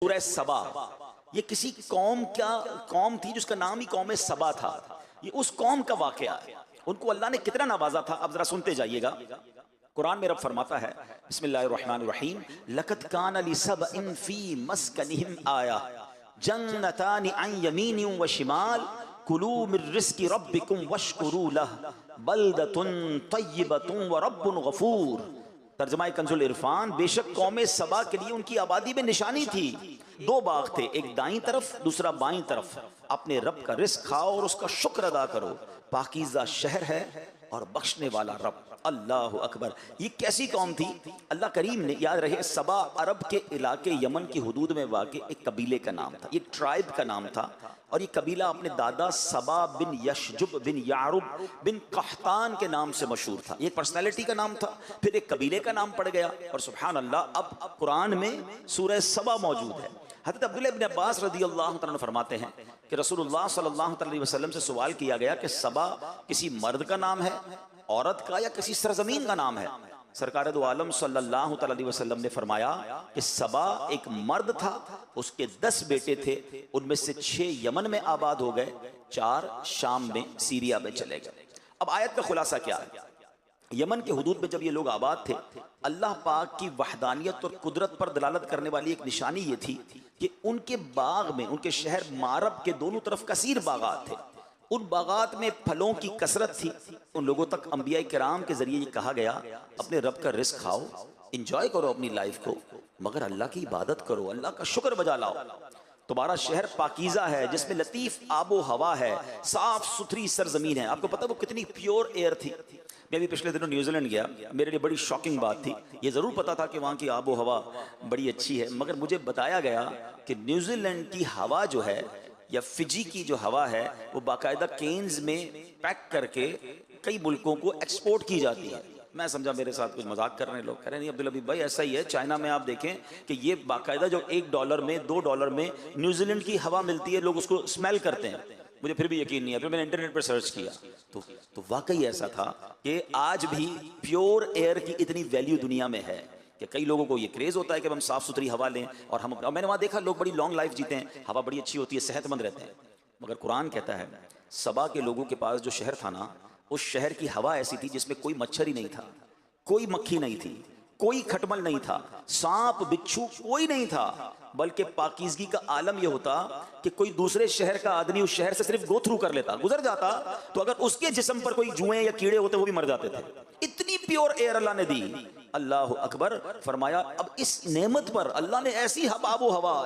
सूरह सबा। ये किसी कौम थी जिसका नाम ही कौम सबा था। ये उस कौम का वाकया है। उनको अल्लाह ने कितना नवाजा था, अब जरा सुनते जाइएगा। कुरान में रब फरमाता है, बिस्मिल्लाहिर्रहमानिर्रहीम, लक़द कान लिसबइन फी मस्कनिहिम आया जन्नतानि अन यमीनिन व शिमाल कुलू मिर रिज़्क़ि रब्बिकुम वश्कुरू लह बल्दतुन तय्यबतुन व रब्बुन गफूर। तर्जमा कंजुल इरफान, बेशक कौम सबा के लिए उनकी आबादी में निशानी थी। दो बाग थे, एक दाईं तरफ दूसरा बाईं तरफ। अपने रब का रिस्क खाओ और उसका शुक्र अदा करो। पाकीज़ा शहर है और बख्शने वाला रब। अल्लाह अकबर। ये कैसी कौम थी? अल्लाह करीम ने, याद रहे, सबा अरब के इलाके यमन की हुदूद में वाक़ एक कबीले का नाम था, एक ट्राइब का नाम था। और ये कबीला अपने दादा सबा बिन यशजुब बिन यारुब बिन कहतान के नाम से मशहूर था। ये पर्सनैलिटी का नाम था, फिर एक कबीले का नाम पड़ गया। और सुभान अल्लाह, अब कुरान में सूरह सबा मौजूद है। हज़रत अब्दुल्लाह इब्न अब्बास रज़ियल्लाहु तआला फरमाते हैं कि रसूलुल्लाह सल्लल्लाहु अलैहि वसल्लम से सवाल किया गया कि सबा किसी मर्द का नाम है, औरत का, या किसी सरजमीन का नाम है? सरकार दो आलम सल्लल्लाहु अलैहि वसल्लम ने फरमाया कि सबा एक मर्द था, उसके 10 बेटे थे, उनमें से 6 यमन में आबाद हो गए, 4 शाम में सीरिया में चले गए। अब आयत का खुलासा क्या है? यमन के हुदूद में जब ये लोग आबाद थे, अल्लाह पाक की वहदानियत और कुदरत पर दलालत करने वाली एक निशानी ये थी कि उनके बाग में, उनके शहर मारब के दोनों तरफ कसीर बागात थे। उन बागात में फलों की कसरत थी। उन लोगों तक अंबिया किराम के जरिए ये कहा गया, अपने रब का रिस्क खाओ, इंजॉय करो अपनी लाइफ को, मगर अल्लाह की इबादत करो, अल्लाह का शुक्र बजा लाओ। तुम्हारा शहर पाकीज़ा है, जिसमें लतीफ़ आबो हवा है, साफ सुथरी सरजमीन है। आपको पता वो कितनी प्योर एयर थी? मैं भी पिछले दिनों न्यूजीलैंड गया, मेरे लिए बड़ी शॉकिंग बात थी। ये ज़रूर पता था कि वहाँ की आबो हवा बड़ी अच्छी है, मगर मुझे बताया गया कि न्यूजीलैंड की हवा जो है, या फिजी की जो हवा है, वो बाकायदा केन्स में पैक करके कई मुल्कों को एक्सपोर्ट की जाती है। मैं समझा मेरे साथ कुछ मजाक कर रहे हैं लोग। कह रहे नहीं अब्दुल हबीब भाई, ऐसा ही है। चाइना में आप देखें कि ये बाकायदा जो $1 में $2 में न्यूजीलैंड की हवा मिलती है, लोग उसको स्मेल करते हैं। मुझे फिर भी यकीन नहीं है, फिर मैंने इंटरनेट पर सर्च किया तो वाकई ऐसा था कि आज भी प्योर एयर की इतनी वैल्यू दुनिया में है कि कई लोगों को ये क्रेज़ होता है कि हम साफ़ सुथरी हवा लें। और मैंने वहाँ देखा लोग बड़ी लॉन्ग लाइफ जीते हैं, हवा बड़ी अच्छी होती है, सेहतमंद रहते हैं। मगर कुरान कहता है, सबा के लोगों के पास जो शहर था ना, उस शहर की हवा ऐसी थी जिसमें कोई मच्छर ही नहीं था, कोई मक्खी नहीं थी, कोई खटमल नहीं था, सांप बिच्छू कोई नहीं था। बल्कि पाकीज़गी का आलम यह होता कि कोई दूसरे शहर का आदमी उस शहर से सिर्फ गो थ्रू कर लेता, गुजर जाता, तो अगर उसके जिस्म पर कोई जुएं या कीड़े होते वो भी मर जाते थे। इतनी प्योर एयर अल्लाह ने दी। अल्लाह अकबर। फरमाया अब इस नेमत पर अल्लाह ने ऐसी आबो हवा